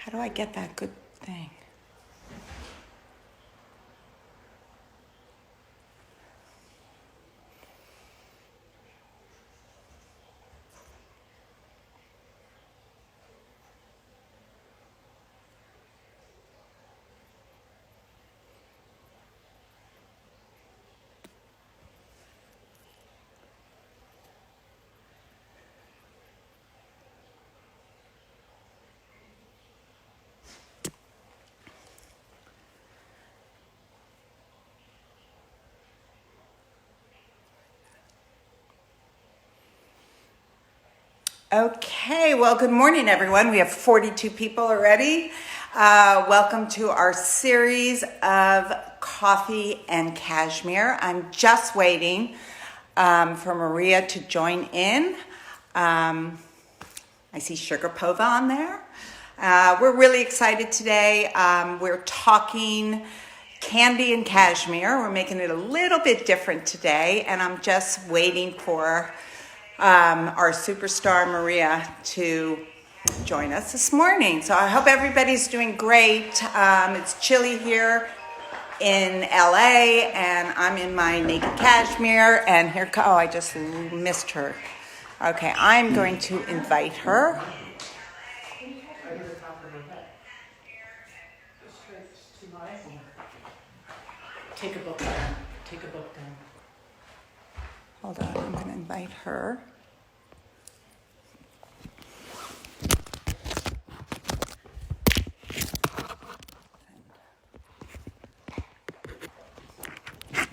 How do I get that good thing? Okay, well, good morning, everyone. We have 42 people already. Welcome to our series of coffee and cashmere. I'm just waiting for Maria to join in. I see Sharapova on there. We're really excited today. We're talking candy and cashmere. We're making it a little bit different today, and I'm just waiting for our superstar Maria to join us this morning. So I hope everybody's doing great. It's chilly here in LA, and I'm in my naked cashmere, and I just missed her. Okay, I'm going to invite her. Take a book down. Take a book down. Hold on, I'm going to invite her.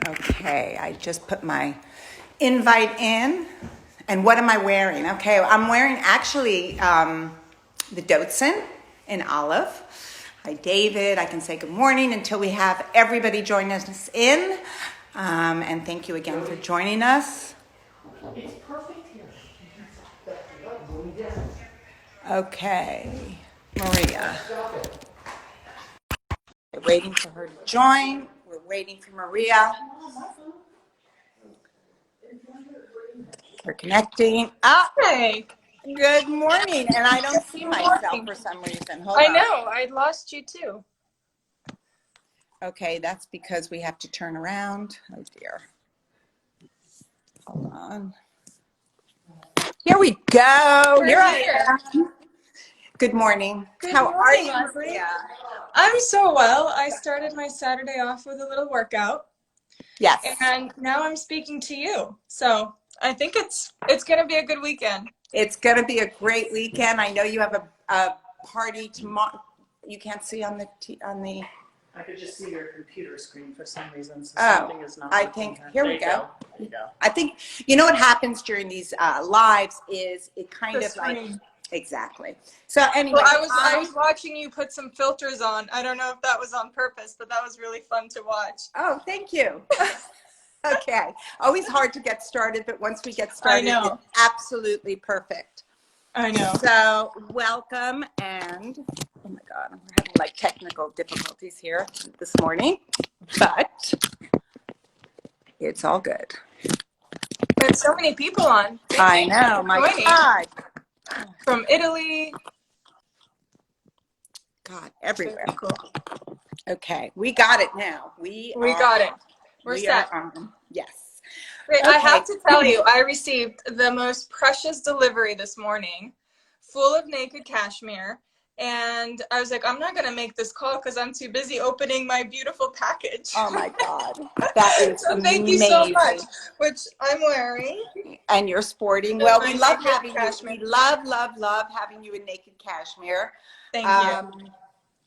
Okay, I just put my invite in. And what am I wearing? Okay, I'm wearing actually the Datsun in olive. Hi, David. I can say good morning until we have everybody join us in. And thank you again for joining us. It's perfect here. Okay, Maria. We're waiting for her to join. We're waiting for Maria. We're connecting. Hey, Good morning. And I don't see myself morning. for some reason. Hold I on. know, I lost you too. Okay, that's because we have to turn around. Oh dear. Hold on. Here we go. We're Here I here. am. Good morning. Good How are morning, you, Leslie. Maria? I'm so well. I started my Saturday off with a little workout, Yes. and now I'm speaking to you. So I think it's gonna be a good weekend. It's going to be a great weekend. I know you have a party tomorrow. You can't see on the I could just see your computer screen for some reason, so Oh, something is not I working think, here. here There we you go. There you go. I think, you know what happens during these lives is it kind The of like, screen. exactly. So anyway. Well, I was watching you put some filters on. I don't know if that was on purpose, but that was really fun to watch. Oh, thank you. Okay. Always hard to get started, but once we get I started, know. it's absolutely perfect. I know. So welcome, and oh my God, we're having like technical difficulties here this morning, but it's all good. We have so many people on. I know, my Joining God. from Italy. God, everywhere. Very cool. Okay, we got it now. We got it. We're we set. are on. Yes. Wait, I Okay. have to tell you, I received the most precious delivery this morning, full of naked cashmere. And I was like, I'm not going to make this call because I'm too busy opening my beautiful package. Oh my God, that is So thank amazing. you so much, which I'm wearing. And you're sporting. Well, we My love naked having cashmere. you. We love having you in naked cashmere. Thank you.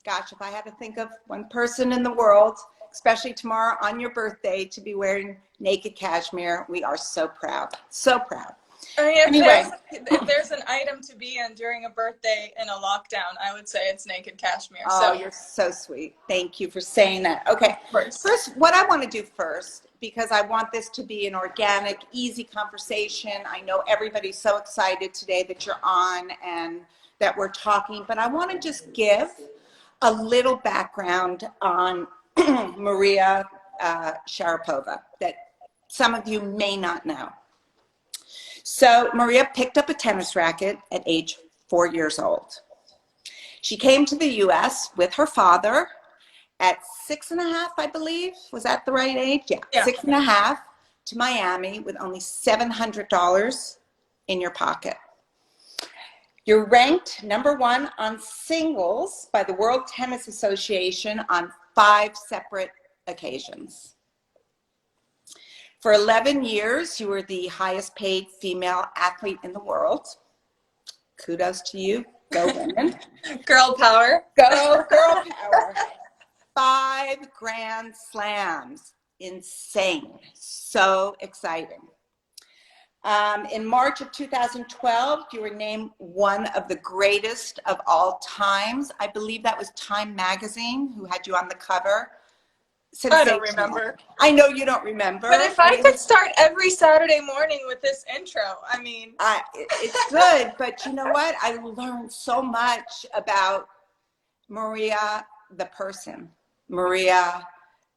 Gosh, if I had to think of one person in the world, especially tomorrow on your birthday, to be wearing naked cashmere, we are so proud. So proud. I mean, Anyway. if there's an item to be in during a birthday in a lockdown, I would say it's naked cashmere. Oh, you're so sweet. Thank you for saying that. Okay. First, what I want to do first, because I want this to be an organic, easy conversation. I know everybody's so excited today that you're on and that we're talking, but I want to just give a little background on Maria Sharapova that some of you may not know. So Maria picked up a tennis racket at age 4 years old. She came to the US with her father at 6.5, I believe. Was that the right age? Yeah, Yeah. 6.5 to Miami with only $700 in your pocket. You're ranked #1 on singles by the World Tennis Association on 5 separate occasions. For 11 years, you were the highest paid female athlete in the world. Kudos to you. Go women. Girl power. Go girl power. 5 Grand Slams. Insane. So exciting. In March of 2012, you were named one of the greatest of all times. I believe that was Time Magazine who had you on the cover. I don't remember. I know you don't remember. But if I could start every Saturday morning with this intro, I mean. It's good, but you know what? I learned so much about Maria, the person, Maria,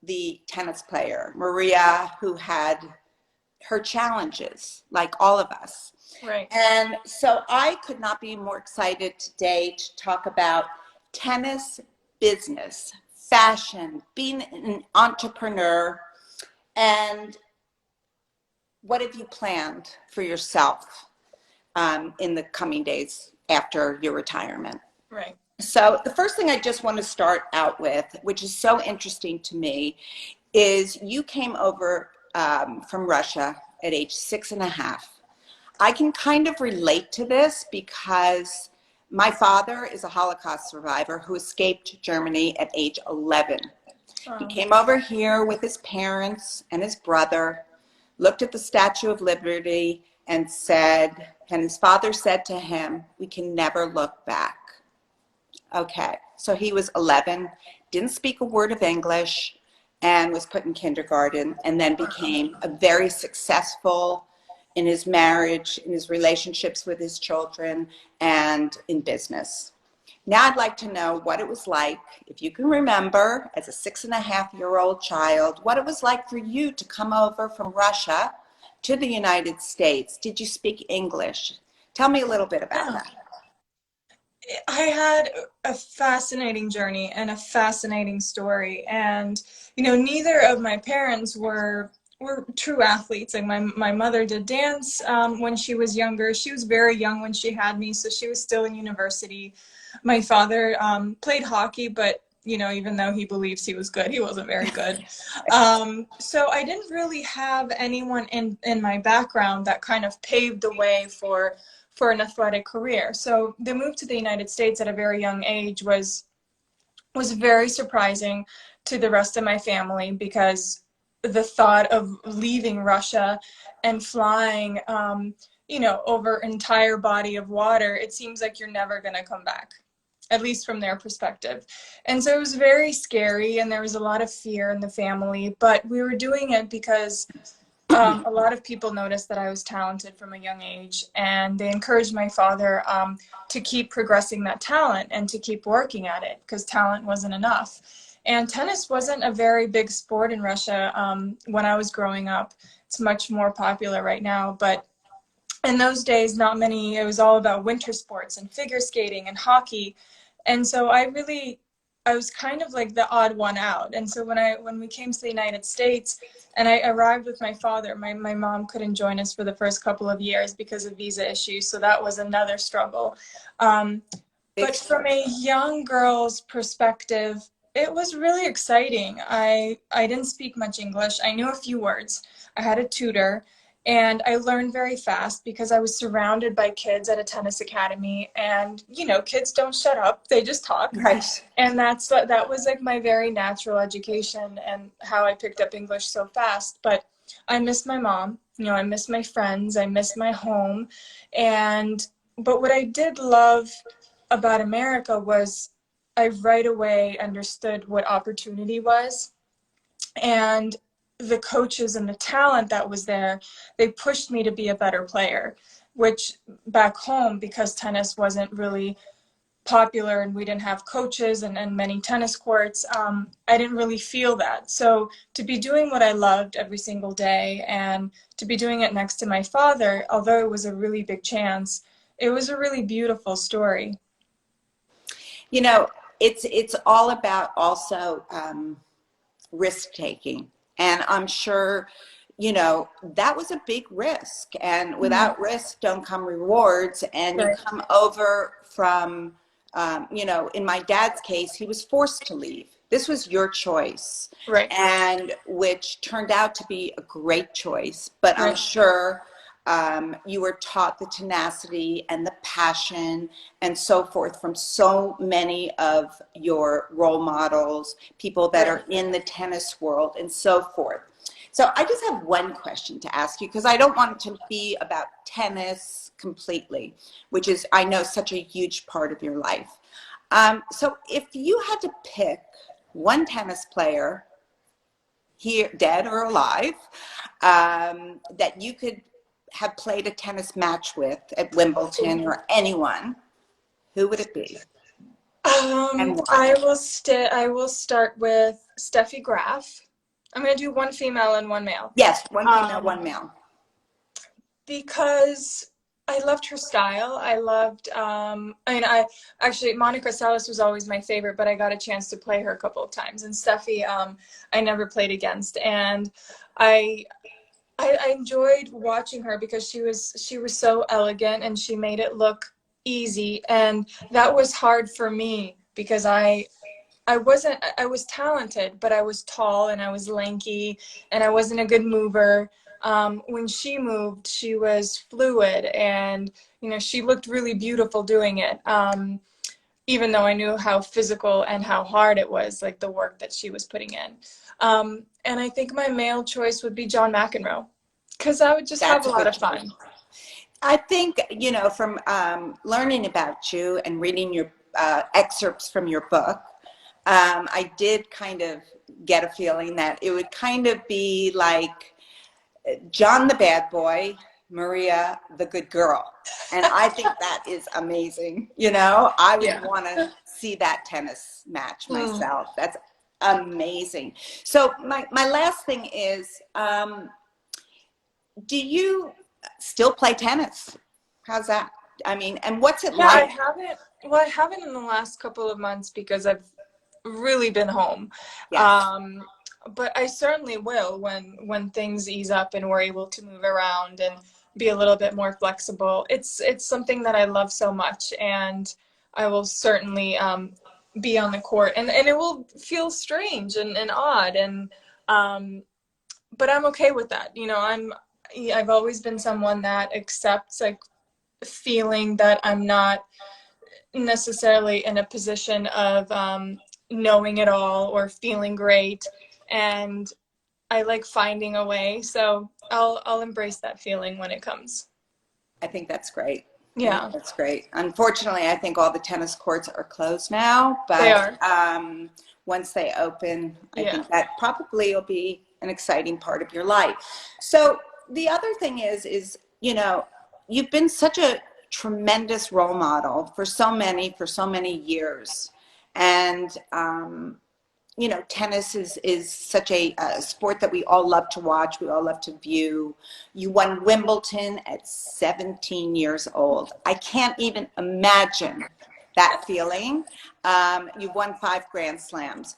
the tennis player, Maria, who had her challenges, like all of us. Right. And so I could not be more excited today to talk about tennis business, fashion, being an entrepreneur, and what have you planned for yourself in the coming days after your retirement? Right. So the first thing I just want to start out with, which is so interesting to me, is you came over from Russia at age 6.5. I can kind of relate to this because my father is a Holocaust survivor who escaped Germany at age 11. He came over here with his parents and his brother, looked at the Statue of Liberty and said, and his father said to him, "We can never look back." Okay, so he was 11, didn't speak a word of English, and was put in kindergarten, and then became a very successful in his marriage, in his relationships with his children, and in business. Now I'd like to know what it was like, if you can remember, as a 6.5-year-old child, what it was like for you to come over from Russia to the United States. Did you speak English? Tell me a little bit about that. I had a fascinating journey and a fascinating story, and neither of my parents were true athletes. Like my mother did dance when she was younger. She was very young when she had me, so she was still in university. My father played hockey, but even though he believes he was good, he wasn't very good. So I didn't really have anyone in my background that kind of paved the way for an athletic career. So the move to the United States at a very young age was very surprising to the rest of my family, because the thought of leaving Russia and flying, over an entire body of water, it seems like you're never going to come back, at least from their perspective. And so it was very scary, and there was a lot of fear in the family, but we were doing it because a lot of people noticed that I was talented from a young age, and they encouraged my father to keep progressing that talent and to keep working at it, because talent wasn't enough. And tennis wasn't a very big sport in Russia when I was growing up. It's much more popular right now, but in those days, not many. It was all about winter sports and figure skating and hockey. And so I was kind of like the odd one out. And so when we came to the United States and I arrived with my father, my mom couldn't join us for the first couple of years because of visa issues. So that was another struggle. But from a young girl's perspective, it was really exciting. I didn't speak much English. I knew a few words. I had a tutor. And I learned very fast because I was surrounded by kids at a tennis academy, and kids don't shut up; they just talk. Right. And that was like my very natural education and how I picked up English so fast. But I missed my mom. I missed my friends. I missed my home. But what I did love about America was I right away understood what opportunity was, and the coaches and the talent that was there, they pushed me to be a better player, which back home, because tennis wasn't really popular and we didn't have coaches and many tennis courts, I didn't really feel that. So to be doing what I loved every single day and to be doing it next to my father, although it was a really big chance, it was a really beautiful story. You know, it's all about also risk taking. And I'm sure, you know, that was a big risk. And without risk don't come rewards. And you Right. come over from, you know, in my dad's case, he was forced to leave. This was your choice, Right. and which turned out to be a great choice. But I'm Right. sure you were taught the tenacity and the passion and so forth from so many of your role models, people that Right. are in the tennis world and so forth. So I just have one question to ask you, because I don't want it to be about tennis completely, which is, I know, such a huge part of your life. So if you had to pick one tennis player, here, dead or alive, that you could have played a tennis match with at Wimbledon or anyone, who would it be and why? I will start with Steffi Graf. I'm gonna do one female and one male. Yes, one female, Um, one male. because I loved her style. I loved, I mean, I actually, Monica Seles was always my favorite, but I got a chance to play her a couple of times. And Steffi, I never played against. And I, I enjoyed watching her because she was so elegant and she made it look easy. And that was hard for me because I was talented, but I was tall and I was lanky and I wasn't a good mover. When she moved, she was fluid and, you know, she looked really beautiful doing it. Even though I knew how physical and how hard it was, like the work that she was putting in. And I think my male choice would be John McEnroe because I would just have That's a a lot good of choice. fun. I think, you know, from learning about you and reading your excerpts from your book, I did kind of get a feeling that it would kind of be like John the bad boy, Maria the good girl. And I think that is amazing. You know, I would Yeah. want to see that tennis match Mm. myself. That's amazing. So my last thing is, do you still play tennis? How's that? I mean, and what's it Yeah, I like? haven't. Well, I haven't in the last couple of months because I've really been home. Yes. Um, but I certainly will when things ease up and we're able to move around and be a little bit more flexible. It's something that I love so much, and I will certainly be on the court, and it will feel strange and odd, and um, but I'm okay with that. You know, I've always been someone that accepts like feeling that I'm not necessarily in a position of knowing it all or feeling great, and I like finding a way. So I'll embrace that feeling when it comes. I think that's great. I think Yeah, that's great. Unfortunately, I think all the tennis courts are closed now, they but are. once they open, I Yeah. think that probably will be an exciting part of your life. So the other thing is, you know, you've been such a tremendous role model for so many years. And you know, tennis is such a sport that we all love to watch. We all love to view. You won Wimbledon at 17 years old. I can't even imagine that feeling. You won 5 Grand Slams.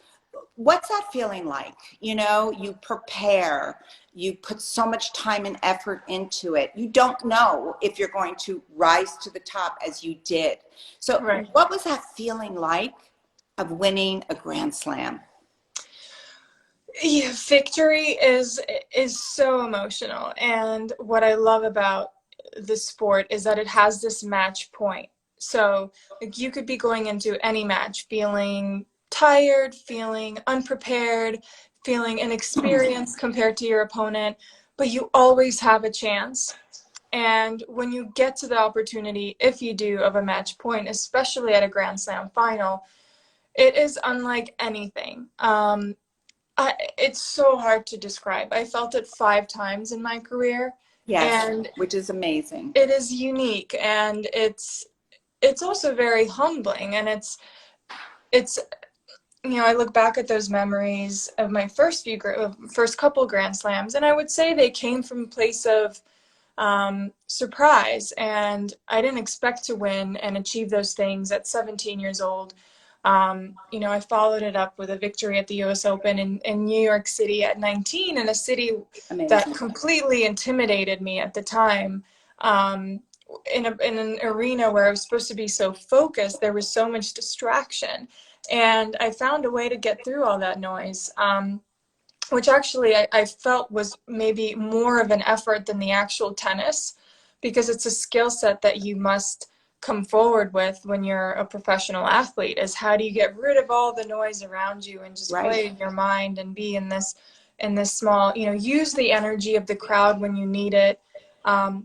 What's that feeling like? You know, you prepare, you put so much time and effort into it. You don't know if you're going to rise to the top as you did. So, Right. what was that feeling like of winning a Grand Slam? Yeah, victory is so emotional, and what I love about the sport is that it has this match point. So like you could be going into any match feeling tired, feeling unprepared, feeling inexperienced compared to your opponent, but you always have a chance. And when you get to the opportunity, if you do, of a match point, especially at a Grand Slam final, it is unlike anything. It's so hard to describe. I felt it 5 times in my career, Yes, and which is amazing. it is unique, and it's also very humbling, and it's you know, I look back at those memories of my first couple Grand Slams, and I would say they came from a place of surprise, and I didn't expect to win and achieve those things at 17 years old. You know, I followed it up with a victory at the US Open in New York City at 19, in a city that Amazing. completely intimidated me at the time. In an arena where I was supposed to be so focused, there was so much distraction. And I found a way to get through all that noise, which actually I felt was maybe more of an effort than the actual tennis, because it's a skill set that you must come forward with when you're a professional athlete, is how do you get rid of all the noise around you and just Right. play in your mind and be in this small, you know, use the energy of the crowd when you need it,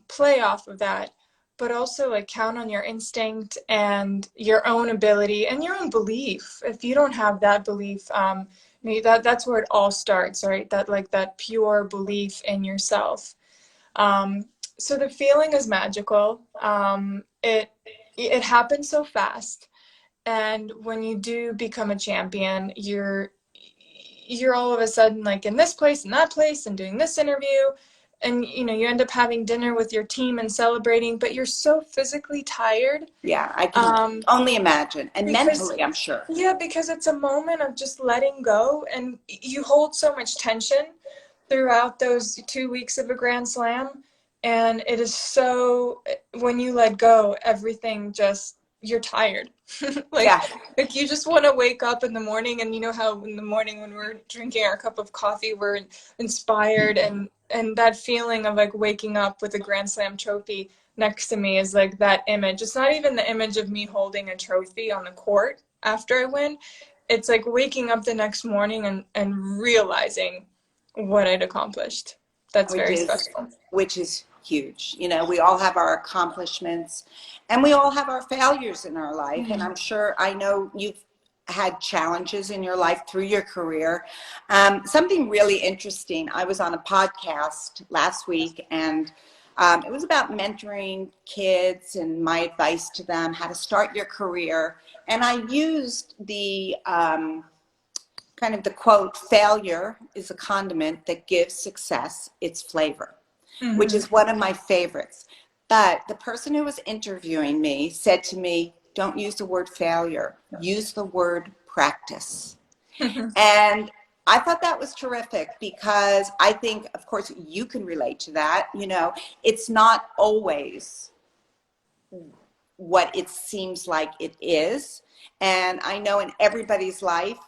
play off of that, but also like count on your instinct and your own ability and your own belief. If you don't have that belief, that's where it all starts, right? That like that pure belief in yourself. So the feeling is magical. It happens so fast, and when you do become a champion, you're all of a sudden like in this place and that place and doing this interview, and you know you end up having dinner with your team and celebrating, but you're so physically tired. Yeah, I can only imagine. And Because mentally, I'm sure. yeah, because it's a moment of just letting go, and you hold so much tension throughout those 2 weeks of a Grand Slam, and it is so, when you let go, everything just, you're tired. like Yeah. like you just want to wake up in the morning, and you know how in the morning when we're drinking our cup of coffee we're inspired, and that feeling of like waking up with a Grand Slam trophy next to me is like that image. It's not even the image of me holding a trophy on the court after I win. It's like waking up the next morning and realizing what I'd accomplished. That's which very is special. which is huge. You know, we all have our accomplishments and we all have our failures in our life. And I'm sure, I know you've had challenges in your life through your career. Something really interesting, I was on a podcast last week, and it was about mentoring kids and my advice to them, how to start your career. And I used the kind of the quote, failure is a condiment that gives success its flavor, which is one of my favorites. But the person who was interviewing me said to me, don't use the word failure, use the word practice. And I thought that was terrific, because I think, of course, you can relate to that. You know, it's not always what it seems like it is. And I know in everybody's life,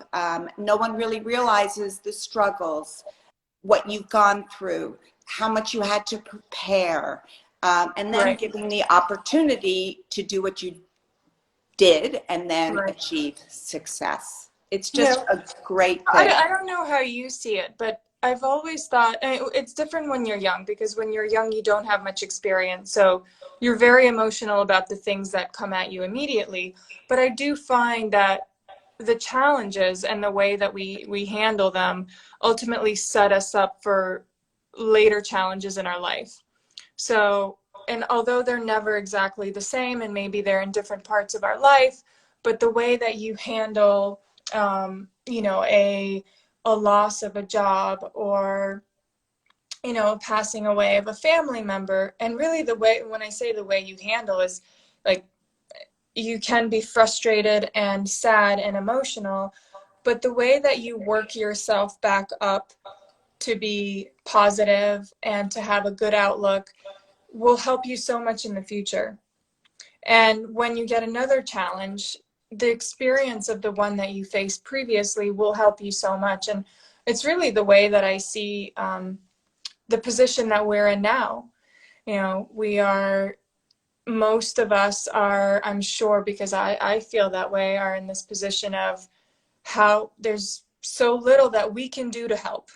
no one really realizes the struggles, what you've gone through, how much you had to prepare, and then Right. giving the opportunity to do what you did and then Right. achieve success. It's You just know, a great I, thing. I don't know how you see it, but I've always thought, and it's different when you're young, because when you're young, you don't have much experience. So you're very emotional about the things that come at you immediately. But I do find that the challenges and the way that we handle them ultimately set us up for later challenges in our life. So, and although they're never exactly the same, and maybe they're in different parts of our life, but the way that you handle, you know, a loss of a job, or you know, passing away of a family member, and really the way, when I say the way you handle, is like you can be frustrated and sad and emotional, but the way that you work yourself back up to be positive and to have a good outlook will help you so much in the future. And when you get another challenge, the experience of the one that you faced previously will help you so much. And it's really the way that I see the position that we're in now. You know, we are, most of us are, I'm sure, because I feel that way, are in this position of how there's so little that we can do to help.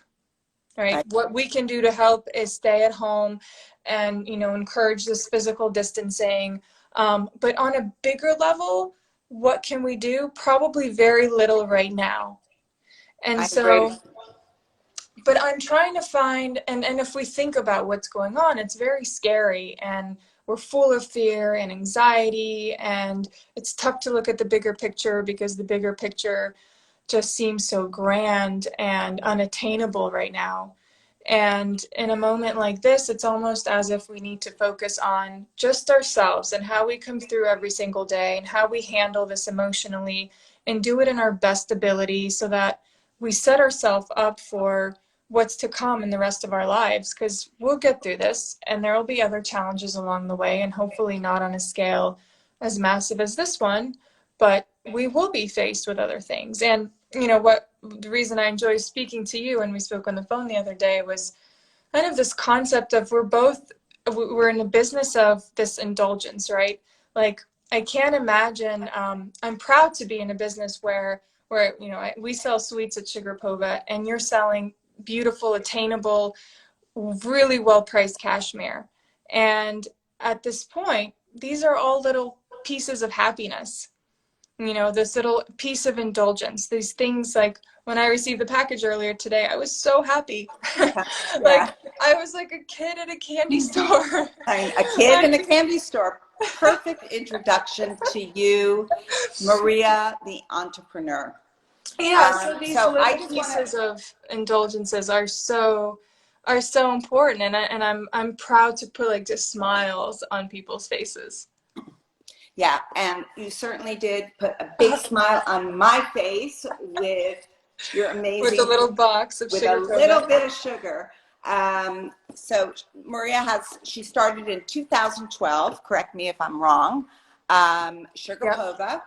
Right? Right. What we can do to help is stay at home and, you know, encourage this physical distancing. But on a bigger level, what can we do? Probably very little right now. And I agree. so, but I'm trying to find, and if we think about what's going on, it's very scary, and we're full of fear and anxiety, and it's tough to look at the bigger picture, because the bigger picture just seems so grand and unattainable right now. And in a moment like this, it's almost as if we need to focus on just ourselves and how we come through every single day and how we handle this emotionally and do it in our best ability so that we set ourselves up for what's to come in the rest of our lives, because we'll get through this and there will be other challenges along the way, and hopefully not on a scale as massive as this one, but we will be faced with other things. And you know what, the reason I enjoy speaking to you, and we spoke on the phone the other day, was kind of this concept of we're in the business of this indulgence, right? Like, I can't imagine, I'm proud to be in a business where you know, we sell sweets at Sharapova, and you're selling beautiful, attainable, really well-priced cashmere. And at this point, these are all little pieces of happiness. You know, this little piece of indulgence, these things. Like when I received the package earlier today, I was so happy. Yeah. Like I was like a kid at a candy store. A kid in a candy store. Perfect introduction to you, Maria, the entrepreneur. Yeah, so these so little pieces of indulgences are so important, and I'm proud to put like just smiles on people's faces. Yeah, and you certainly did put a big smile on my face with your amazing, with a little box of with sugar, a little bit of sugar. So Maria she started in 2012. Correct me if I'm wrong. Sharapova. Yep.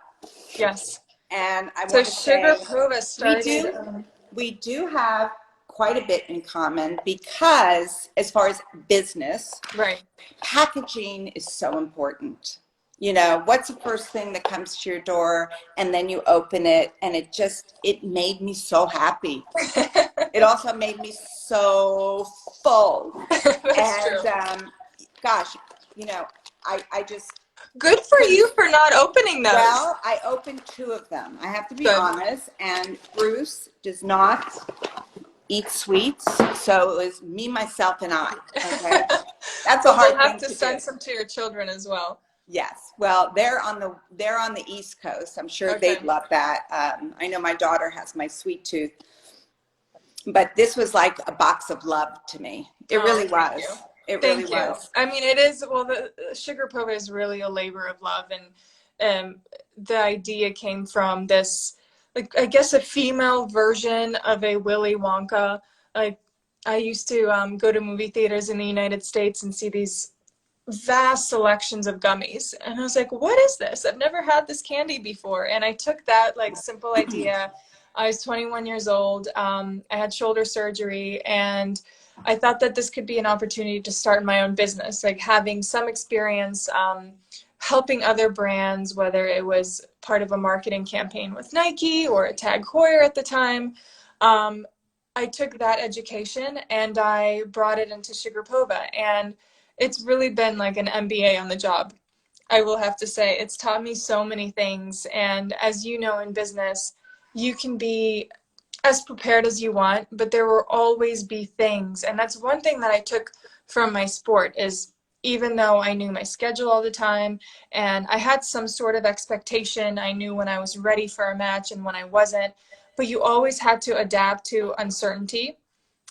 Yes. And I So want to say Sharapova started. we do have quite a bit in common, because as far as business, Right, packaging is so important. You know, what's the first thing that comes to your door, and then you open it, and it made me so happy. It also made me so full. That's And true. gosh, you know, I just Good for you for not opening those. Well, I opened 2 of them. I have to be honest. And Bruce does not eat sweets, so it was me, myself, and I. Okay, that's a hard You'll have thing to to send do. some to your children as well. Yes. Well, they're on the East Coast. I'm sure Okay. they'd love that. I know my daughter has my sweet tooth, but this was like a box of love to me. It really was. It really was. I mean, it is. Well, the Sharapova is really a labor of love, and the idea came from this, like, I guess a female version of a Willy Wonka. Like, I used to go to movie theaters in the United States and see these vast selections of gummies, and I was like, what is this? I've never had this candy before. And I took that like simple idea. I was 21 years old. I had shoulder surgery, and I thought that this could be an opportunity to start my own business, like having some experience helping other brands, whether it was part of a marketing campaign with Nike or a Tag Heuer at the time. I took that education and I brought it into Sharapova, and it's really been like an MBA on the job. I will have to say, it's taught me so many things. And as you know, in business, you can be as prepared as you want, but there will always be things. And that's one thing that I took from my sport, is even though I knew my schedule all the time and I had some sort of expectation, I knew when I was ready for a match and when I wasn't, but you always had to adapt to uncertainty.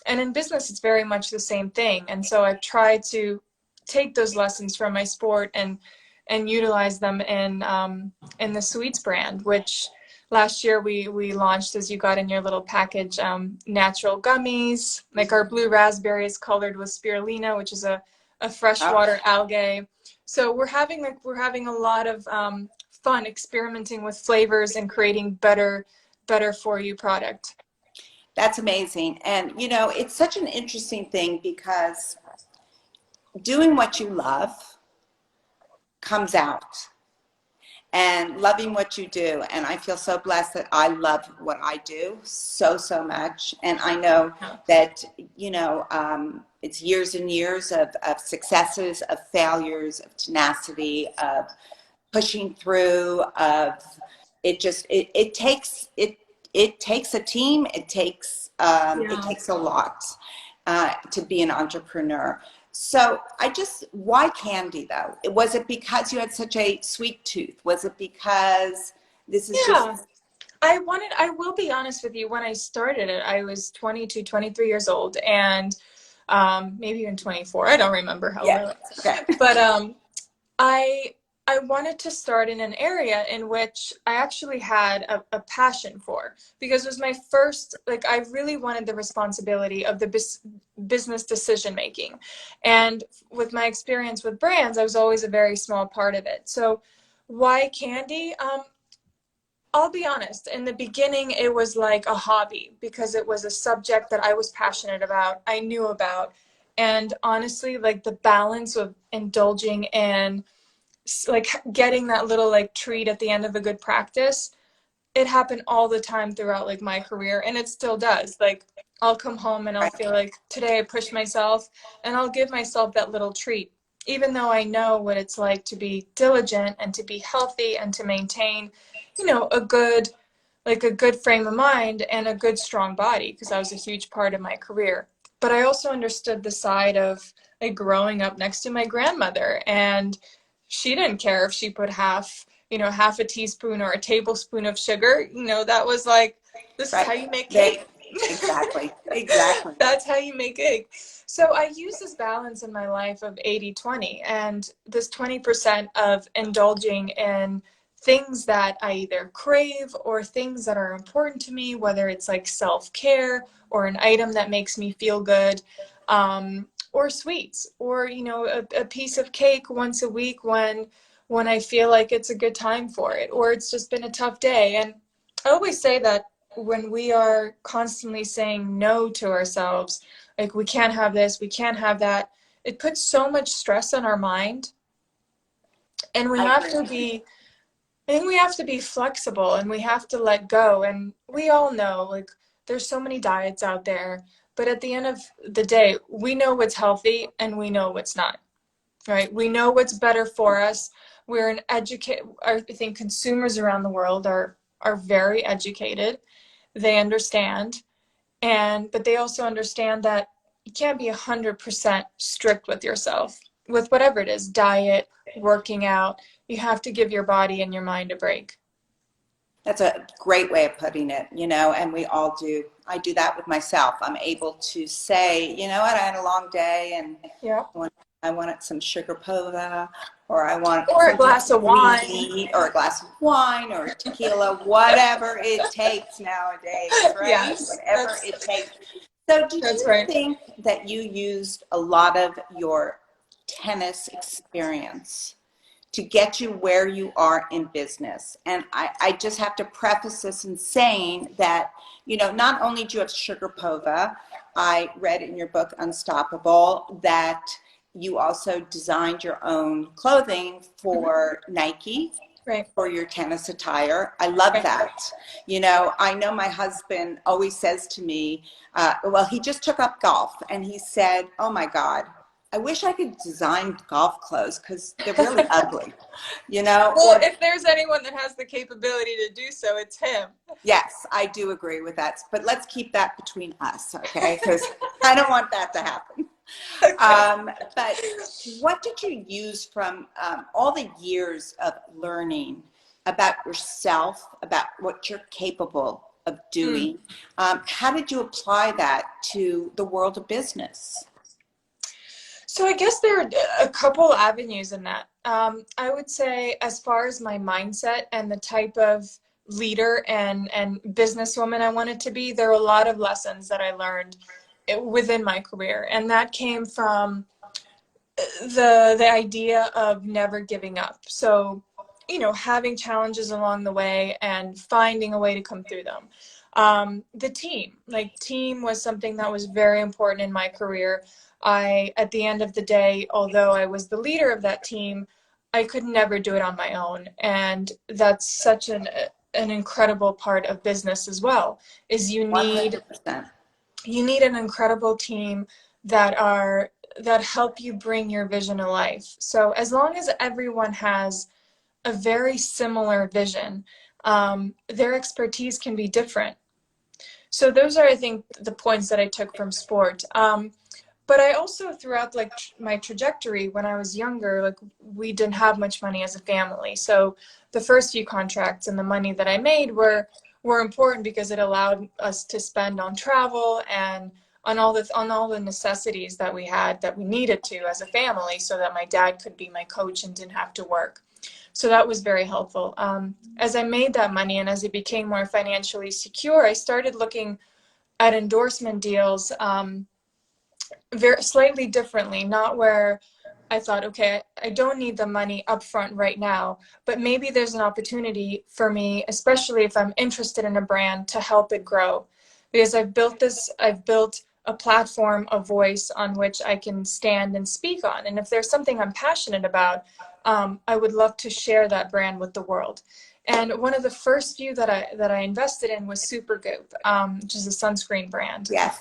And in business, it's very much the same thing. And so I've tried to take those lessons from my sport and utilize them in the sweets brand, which last year we launched, as you got in your little package, natural gummies. Like our blue raspberry is colored with spirulina, which is a freshwater algae. So we're having a lot of fun experimenting with flavors and creating better for you product. That's amazing. And you know, it's such an interesting thing, because doing what you love comes out, and loving what you do. And I feel so blessed that I love what I do so much. And I know that, you know, it's years and years of successes, of failures, of tenacity, of pushing through, of it takes a team. It takes a lot to be an entrepreneur. So why candy though? Was it because you had such a sweet tooth? Was it because this is just... I will be honest with you, when I started it, I was 22, 23 years old, and maybe even 24. I don't remember how old. Okay. But I I wanted to start in an area in which I actually had a passion for, because it was my first, like, I really wanted the responsibility of the business decision making. And with my experience with brands, I was always a very small part of it. So why candy? I'll be honest, in the beginning, it was like a hobby because it was a subject that I was passionate about, I knew about. And honestly, like the balance of indulging in like getting that little like treat at the end of a good practice, it happened all the time throughout like my career, and it still does. Like I'll come home and I'll Right. feel like today I pushed myself, and I'll give myself that little treat, even though I know what it's like to be diligent and to be healthy and to maintain, you know, a good, like a good frame of mind and a good strong body, because that was a huge part of my career. But I also understood the side of like growing up next to my grandmother, and she didn't care if she put half, you know, half a teaspoon or a tablespoon of sugar. You know, that was like, this is Right. how you make They cake. exactly. Exactly. That's how you make cake. So I use this balance in my life of 80-20, and this 20% of indulging in things that I either crave or things that are important to me, whether it's like self-care or an item that makes me feel good, or sweets, or, you know, a piece of cake once a week when I feel like it's a good time for it, or it's just been a tough day. And I always say that when we are constantly saying no to ourselves, like we can't have this, we can't have that, it puts so much stress on our mind. And we I have agree. to be, I think we have to be flexible, and we have to let go. And we all know, like, there's so many diets out there, but at the end of the day, we know what's healthy and we know what's not, right? We know what's better for us. We're an educate. I think consumers around the world are very educated. They understand, but they also understand that you can't be 100% strict with yourself with whatever it is, diet, working out. You have to give your body and your mind a break. That's a great way of putting it, you know, and we all do. I do that with myself. I'm able to say, you know what, I had a long day and Yeah. I wanted some sugar pova, or I want Or a something glass of wine. sweet, or a glass of wine, or tequila, whatever it takes nowadays, right? Yes, Whatever it takes. So, did that's you right. think that you used a lot of your tennis experience to get you where you are in business? And I just have to preface this in saying that, you know, not only do you have sugar pova, I read in your book Unstoppable that you also designed your own clothing for Nike Right. for your tennis attire. I love Right. that. You know, I know my husband always says to me, well, he just took up golf and he said, oh my God, I wish I could design golf clothes because they're really ugly, you know? Well, Or if there's anyone that has the capability to do so, it's him. yes, I do agree with that. But let's keep that between us, okay? Because I don't want that to happen. Okay. But what did you use from all the years of learning about yourself, about what you're capable of Mm. doing? How did you apply that to the world of business? So I guess there are a couple avenues in that. I would say, as far as my mindset and the type of leader and businesswoman I wanted to be, there are a lot of lessons that I learned within my career, and that came from the idea of never giving up. So, you know, having challenges along the way and finding a way to come through them. The team, like team was something that was very important in my career. At the end of the day, although I was the leader of that team, I could never do it on my own. And that's such an incredible part of business as well, is 100%. you need an incredible team that help you bring your vision to life. So as long as everyone has a very similar vision, their expertise can be different. So those are, I think, the points that I took from sport. But I also, throughout like my trajectory when I was younger, like we didn't have much money as a family. So the first few contracts and the money that I made were important because it allowed us to spend on travel and on all the necessities that we needed to as a family, so that my dad could be my coach and didn't have to work. So that was very helpful. As I made that money and as it became more financially secure, I started looking at endorsement deals very slightly differently, not where I thought, okay, I don't need the money upfront right now, but maybe there's an opportunity for me, especially if I'm interested in a brand, to help it grow. Because I've built a platform, a voice on which I can stand and speak on. And if there's something I'm passionate about, I would love to share that brand with the world. And one of the first few that I invested in was Supergoop, which is a sunscreen brand. Yes.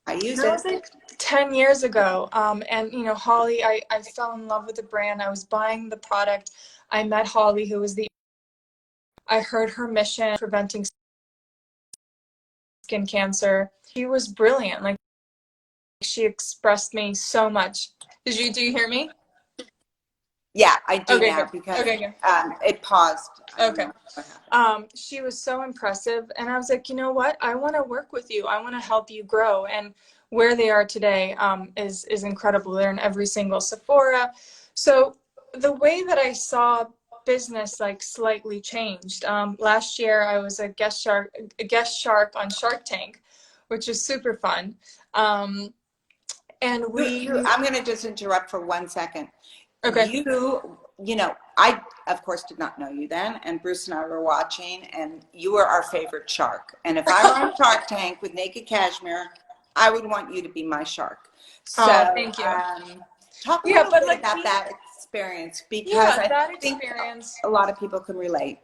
I use That it. was like 10 years ago. And, you know, Holly, I fell in love with the brand. I was buying the product. I met Holly, who was I heard her mission, preventing skin cancer. She was brilliant. Like, she expressed me so much. Do you hear me? Yeah, I do Okay, now good. because Okay, good. it paused. I don't Okay. know what happened. She was so impressive, and I was like, you know what? I want to work with you. I want to help you grow. And where they are today is incredible. They're in every single Sephora. So the way that I saw business like slightly changed. Last year, I was a guest shark on Shark Tank, which was super fun. And I'm going to just interrupt for 1 second. Okay. You know, I, of course, did not know you then, and Bruce and I were watching, and you were our favorite shark. And if I were on Shark Tank with Naked Cashmere, I would want you to be my shark. So, thank you. Talk a little bit like about that experience, because I think a lot of people can relate.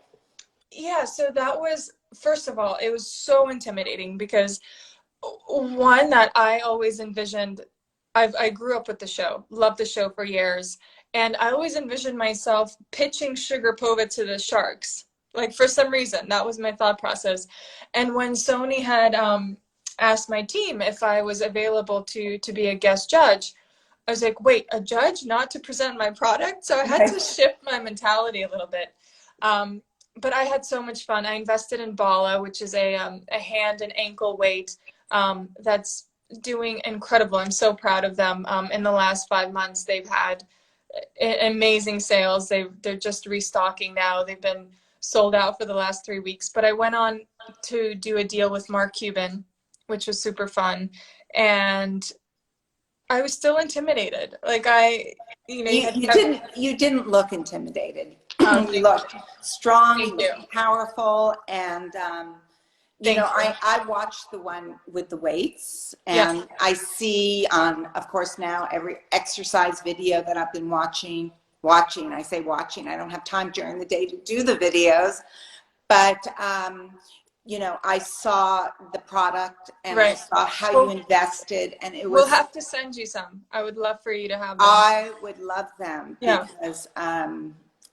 Yeah, so that was, first of all, it was so intimidating because one that I always envisioned, I grew up with the show, loved the show for years, and I always envisioned myself pitching Sharapova to the Sharks. Like, for some reason, that was my thought process. And when Sony had asked my team if I was available to be a guest judge, I was like, wait, a judge, not to present my product? So I had to shift my mentality a little bit. But I had so much fun. I invested in Bala, which is a hand and ankle weight that's doing incredible. I'm so proud of them. In the last 5 months, they've had amazing sales. They're just restocking now. They've been sold out for the last 3 weeks. But I went on to do a deal with Mark Cuban, which was super fun. And I was still intimidated. Like, you didn't look intimidated. You looked strong, you looked powerful, and you know, I watched the one with the weights, and I see on, of course, now every exercise video that I've been watching, I say watching, I don't have time during the day to do the videos, but you know, I saw the product, and I saw how you invested, and it was. We'll have to send you some. I would love for you to have them. I would love them, because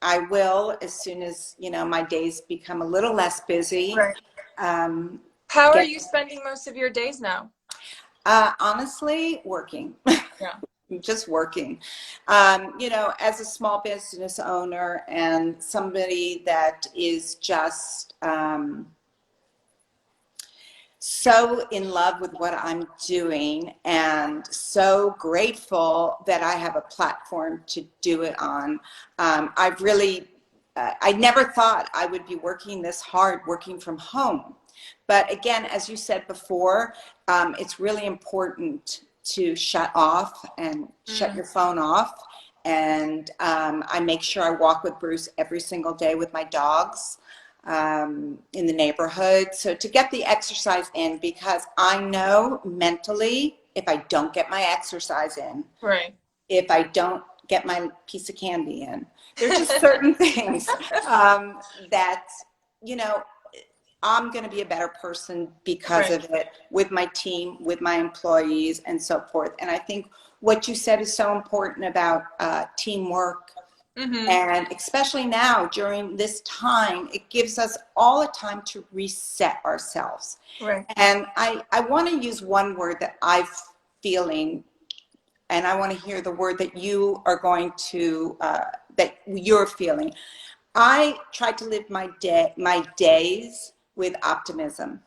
I will, as soon as, you know, my days become a little less busy. Right. How are you spending most of your days now? Honestly, working. Yeah. Just working. You know, as a small business owner and somebody that is just so in love with what I'm doing, and so grateful that I have a platform to do it on. I've really, I never thought I would be working this hard, working from home. But again, as you said before, it's really important to shut off and shut your phone off. And I make sure I walk with Bruce every single day with my dogs in the neighborhood. So to get the exercise in, because I know mentally, if I don't get my exercise in, if I don't get my piece of candy in, there's just certain things that, you know, I'm going to be a better person because of it, with my team, with my employees, and so forth. And I think what you said is so important about teamwork. And especially now during this time, it gives us all a time to reset ourselves. And I want to use one word that I'm feeling, and I want to hear the word that you are going to, that you're feeling. I try to live my days with optimism,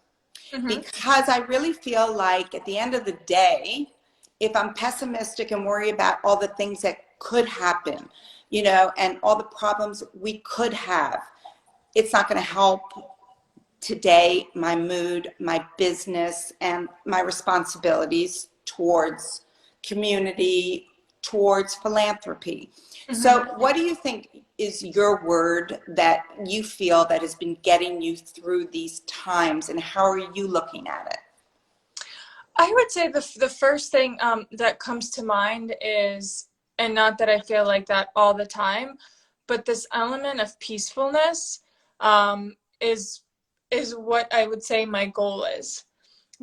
because I really feel like at the end of the day, if I'm pessimistic and worry about all the things that could happen, you know, and all the problems we could have. It's not going to help today my mood, my business, and my responsibilities towards community, towards philanthropy. So what do you think is your word that you feel that has been getting you through these times, and how are you looking at it? I would say the first thing that comes to mind is, and not that I feel like that all the time, but this element of peacefulness is what I would say my goal is.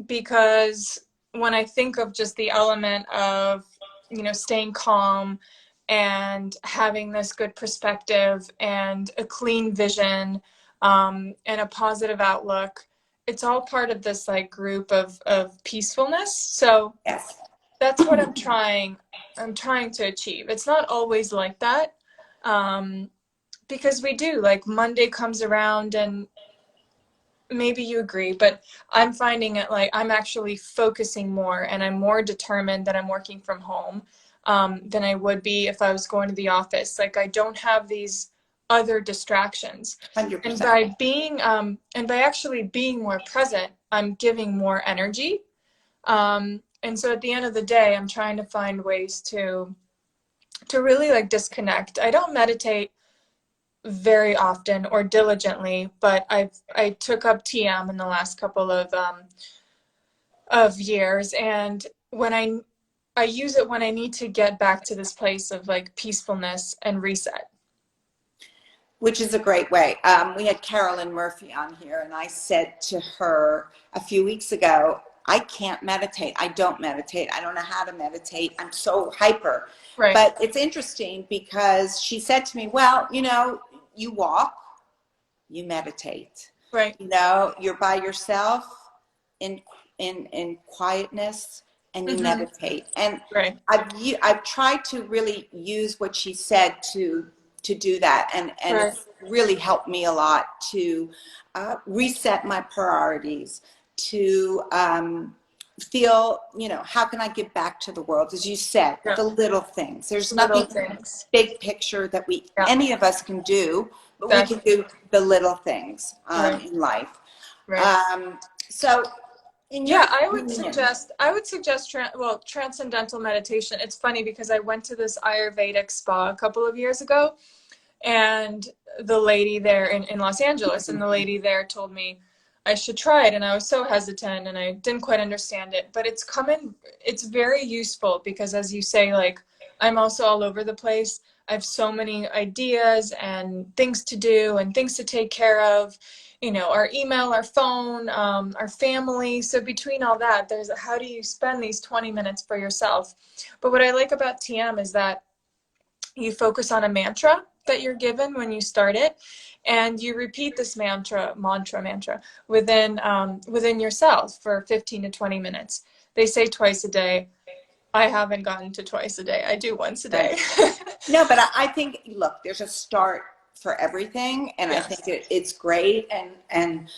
Because when I think of just the element of, you know, staying calm and having this good perspective and a clean vision and a positive outlook, it's all part of this like group of peacefulness. So Yes. that's what I'm trying to achieve. It's not always like that, because we do, like, Monday comes around and maybe you agree, but I'm finding it like I'm actually focusing more, and I'm more determined that I'm working from home than I would be if I was going to the office. Like, I don't have these other distractions. 100%. And by being and by actually being more present, I'm giving more energy. And so at the end of the day, I'm trying to find ways to really like disconnect. I don't meditate very often or diligently, but I took up TM in the last couple of years, and when I use it when I need to get back to this place of like peacefulness and reset. Which is a great way. We had Carolyn Murphy on here, and I said to her a few weeks ago, I can't meditate. I don't meditate. I don't know how to meditate. I'm so hyper. Right. But it's interesting because she said to me, well, you know, you walk, you meditate. Right. You know, you're by yourself in quietness, and you meditate. And Right. I've tried to really use what she said to do that, and Right. it's really helped me a lot to reset my priorities, to feel, you know, how can I give back to the world, as you said, Yeah. the little things. There's Little nothing things. big picture that we Yeah. any of us can do, but Exactly. we can do the little things Right. in life. Right. So in Yeah, your I would opinion, suggest transcendental meditation. It's funny because I went to this Ayurvedic spa a couple of years ago, and the lady there in Los Angeles, and the lady there told me I should try it, and I was so hesitant and I didn't quite understand it, but it's very useful because, as you say, like, I'm also all over the place. I have so many ideas and things to do and things to take care of, you know, our email, our phone, our family. So between all that, there's how do you spend these 20 minutes for yourself? But what I like about TM is that you focus on a mantra that you're given when you start it, and you repeat this mantra within yourself for 15 to 20 minutes. They say twice a day. I haven't gotten to twice a day. I do once a day. no, but I think, look, there's a start for everything, and Yes. I think it's great, and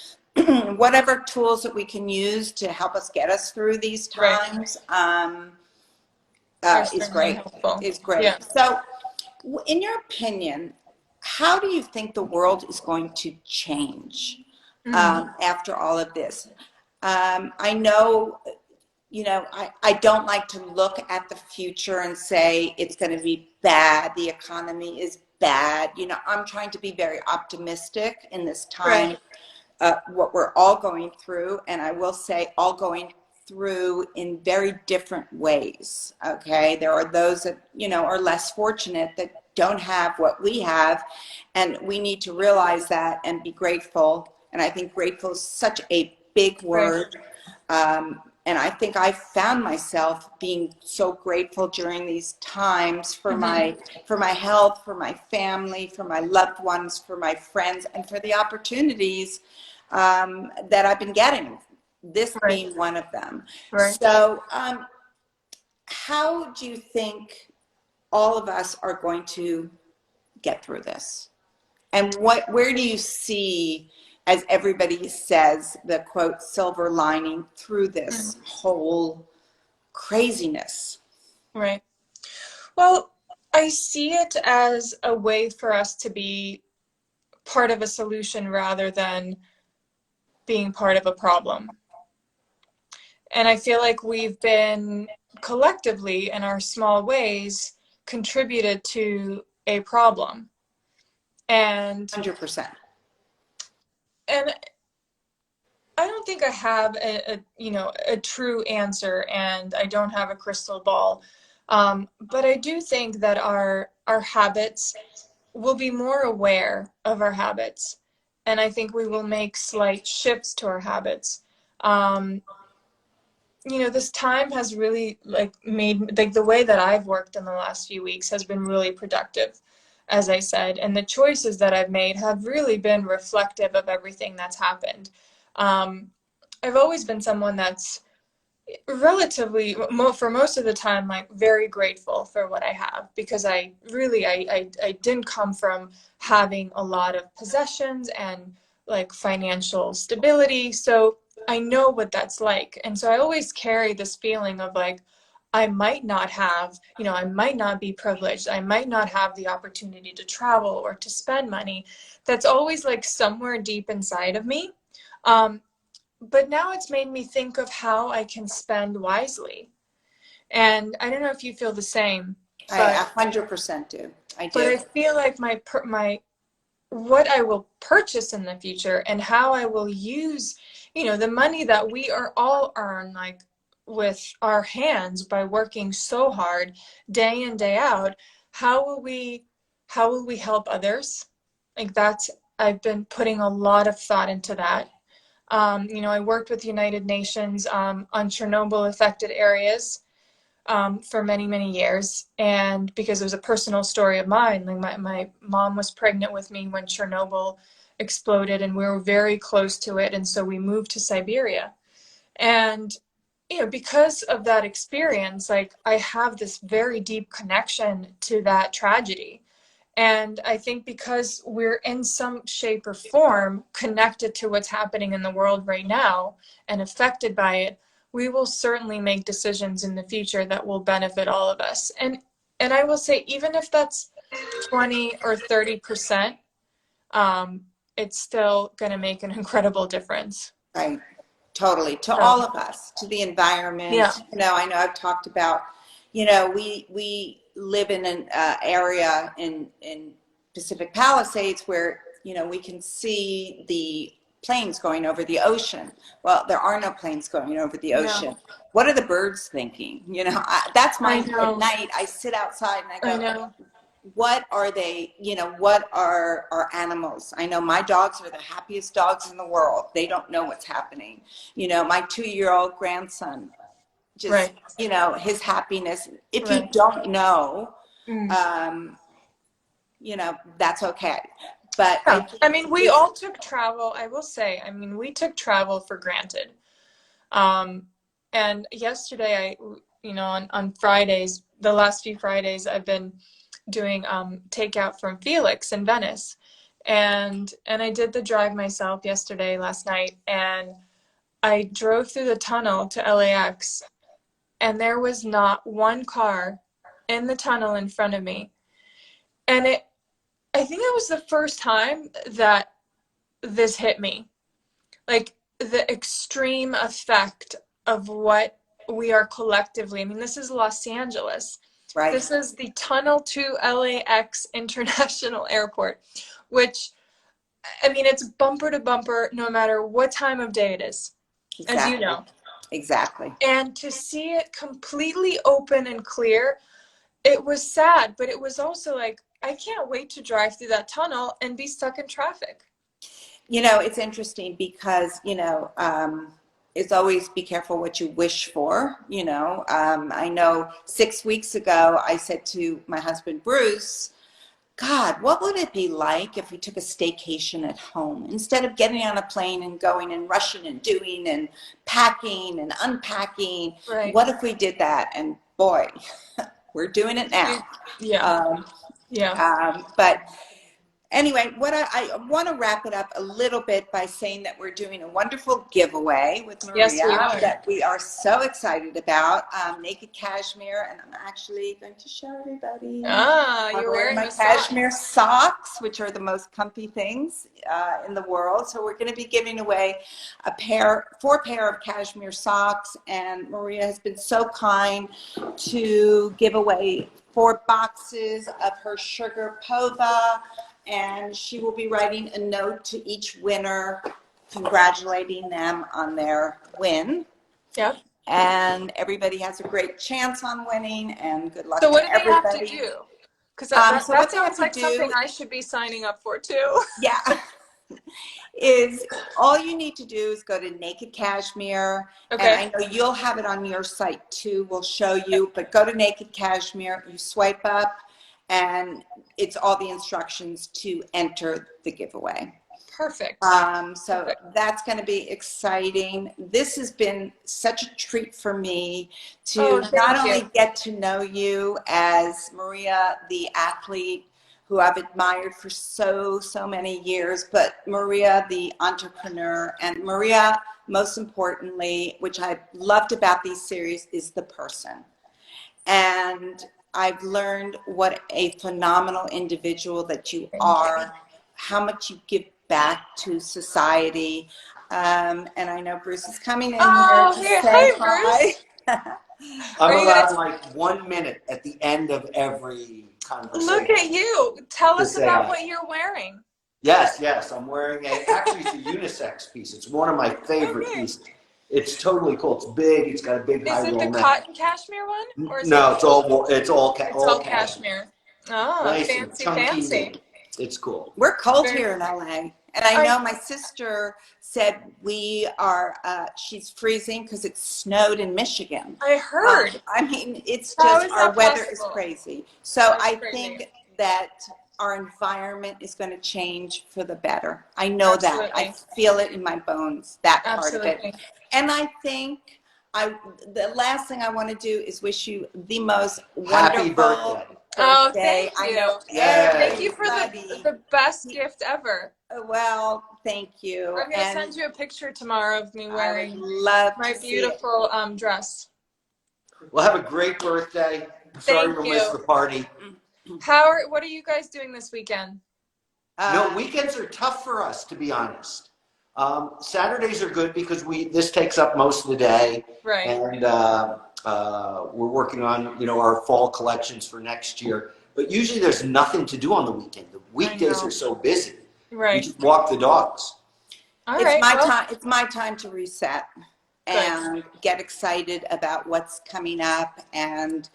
whatever tools that we can use to help us get us through these times is great. Helpful. Is great. Yeah. So, in your opinion, how do you think the world is going to change after all of this? I know, you know, I don't like to look at the future and say it's going to be bad. The economy is bad. You know, I'm trying to be very optimistic in this time, what we're all going through. And I will say all going through in very different ways. Okay. There are those that, you know, are less fortunate, that don't have what we have. And we need to realize that and be grateful. And I think grateful is such a big word. And I think I found myself being so grateful during these times for my health, for my family, for my loved ones, for my friends, and for the opportunities that I've been getting, this being one of them. Right. So how do you think all of us are going to get through this? And where do you see, as everybody says, the quote, silver lining through this whole craziness? Right. Well, I see it as a way for us to be part of a solution rather than being part of a problem. And I feel like we've been collectively, in our small ways, contributed to a problem. And 100%. and I don't think I have a true answer, and I don't have a crystal ball. But I do think that our habits will be more aware of our habits, and I think we will make slight shifts to our habits. Um, this time has really made the way that I've worked in the last few weeks has been really productive, as I said, and the choices that I've made have really been reflective of everything that's happened. Um, I've always been someone that's relatively, for most of the time, like very grateful for what I have, because I didn't come from having a lot of possessions and like financial stability. So I know what that's like. And so I always carry this feeling of like, I might not have, I might not be privileged. I might not have the opportunity to travel or to spend money. That's always like somewhere deep inside of me. But now it's made me think of how I can spend wisely. And I don't know if you feel the same, I 100% do. I do. but I feel like my what I will purchase in the future and how I will use, the money that we are all earn like with our hands by working so hard day in, day out. How will we help others? Like I've been putting a lot of thought into that. I worked with United Nations on Chernobyl affected areas for many, many years. And because it was a personal story of mine, like my mom was pregnant with me when Chernobyl exploded, and we were very close to it. And so we moved to Siberia. And, because of that experience, like I have this very deep connection to that tragedy. And I think because we're in some shape or form connected to what's happening in the world right now and affected by it, we will certainly make decisions in the future that will benefit all of us. And I will say, even if that's 20 or 30%, it's still going to make an incredible difference. Right. Totally. To all of us, to the environment. Yeah. I know I've talked about, we live in an area in Pacific Palisades where, we can see the planes going over the ocean. Well, there are no planes going over the ocean. No. What are the birds thinking? That's my at night. I sit outside and I go, what are they, what are our animals? I know my dogs are the happiest dogs in the world. They don't know what's happening. My 2-year-old grandson, just, his happiness. If you don't know, that's okay. But we all took travel. I will say, we took travel for granted. And yesterday, on Fridays, the last few Fridays, I've been doing takeout from Felix in Venice, and I did the drive myself last night, and I drove through the tunnel to LAX, and there was not one car in the tunnel in front of me, and I think it was the first time that this hit me, like the extreme effect of what we are collectively. This is Los Angeles. Right. This is the tunnel to LAX International Airport, which, it's bumper to bumper no matter what time of day it is, as you know. Exactly. And to see it completely open and clear, it was sad, but it was also like, I can't wait to drive through that tunnel and be stuck in traffic. It's interesting because, it's always be careful what you wish for. I know 6 weeks ago, I said to my husband, Bruce, God, what would it be like if we took a staycation at home instead of getting on a plane and going and rushing and doing and packing and unpacking? Right. What if we did that? And boy, we're doing it now. Yeah. But Anyway, what I want to wrap it up a little bit by saying that we're doing a wonderful giveaway with Yes, Maria we are. that we are so excited about. Naked Cashmere, and I'm actually going to show everybody. Ah, you're I'm wearing wearing my the cashmere socks. socks, which are the most comfy things in the world. So we're going to be giving away four pair of cashmere socks, and Maria has been so kind to give away 4 boxes of her sugar pova. And she will be writing a note to each winner, congratulating them on their win. Yep. And everybody has a great chance on winning, and good luck So what to do they have to everybody. do? Because So that what they have sounds to like do, something I should be signing up for too. yeah, is all you need to do is go to Naked Cashmere, Okay. and I know you'll have it on your site too. We'll show you, but go to Naked Cashmere, you swipe up, and it's all the instructions to enter the giveaway. Perfect. So Perfect. that's going to be exciting. This has been such a treat for me to not only get to know you as Maria, the athlete who I've admired for so many years, but Maria, the entrepreneur, and Maria, most importantly, which I loved about these series, is the person. And I've learned what a phenomenal individual that you are, how much you give back to society. And I know Bruce is coming in here to say hi. I'm allowed like 1 minute at the end of every conversation. Look at you. Tell us about hi. what you're wearing. Yes. I'm wearing actually it's a unisex piece. It's one of my favorite pieces. It's totally cool. It's big. It's got a big high roll neck. Is it the cotton cashmere one? Or is no, it it's all cashmere. Oh, nice fancy, and chunky. fancy. It's cool. We're cold here in LA. And I know my sister said we are, she's freezing because it snowed in Michigan. I heard. I mean, it's just, our weather is crazy. So I think that our environment is going to change for the better. I know that. I feel it in my bones, that part of it. And I think the last thing I want to do is wish you the most wonderful Happy birthday. Oh, thank you. I know Thank you for the best gift ever. Well, thank you. I'm going to send you a picture tomorrow of me wearing my beautiful dress. Well, have a great birthday. Sorry to miss the party. What are you guys doing this weekend? No, weekends are tough for us, to be honest. Saturdays are good because this takes up most of the day. Right. And we're working on, our fall collections for next year. But usually there's nothing to do on the weekend. The weekdays are so busy. Right. You just walk the dogs. It's my time to reset and get excited about what's coming up. And,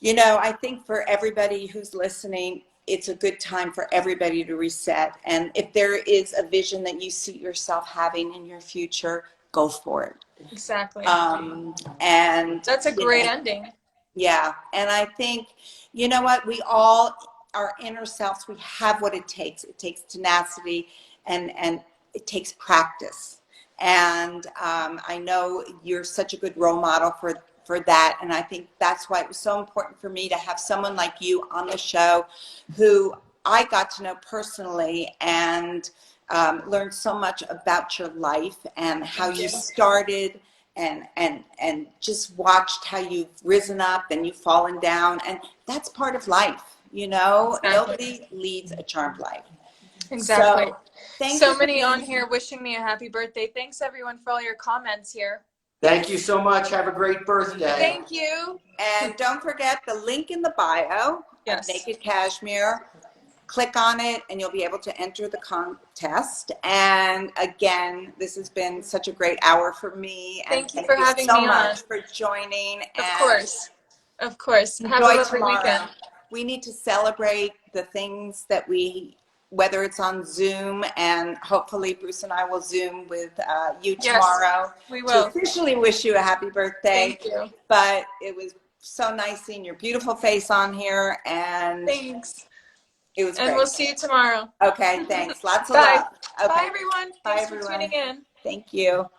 I think for everybody who's listening, it's a good time for everybody to reset. And if there is a vision that you see yourself having in your future, go for it. Exactly. And that's a great ending. Yeah. And I think, you know what, we all, our inner selves, we have what it takes. It takes tenacity and it takes practice. And I know you're such a good role model for that. And I think that's why it was so important for me to have someone like you on the show who I got to know personally and learned so much about your life and how you started and just watched how you've risen up and you've fallen down. And that's part of life, Exactly. Nobody leads a charmed life. Exactly. So many on here here wishing me a happy birthday. Thanks everyone for all your comments here. Thank you so much. Have a great birthday. Thank you. And don't forget the link in the bio of Naked Cashmere. Click on it and you'll be able to enter the contest. And again, this has been such a great hour for me. And thank you for having me on. So much for joining. Of course. Have a lovely weekend. We need to celebrate the things that whether it's on Zoom, and hopefully Bruce and I will Zoom with you tomorrow. We will. To officially wish you a happy birthday. Thank you. But it was so nice seeing your beautiful face on here. And thanks. It was great. And we'll see you tomorrow. Okay, thanks. Lots of love. Okay. Bye, everyone. Thanks for tuning in. Thank you.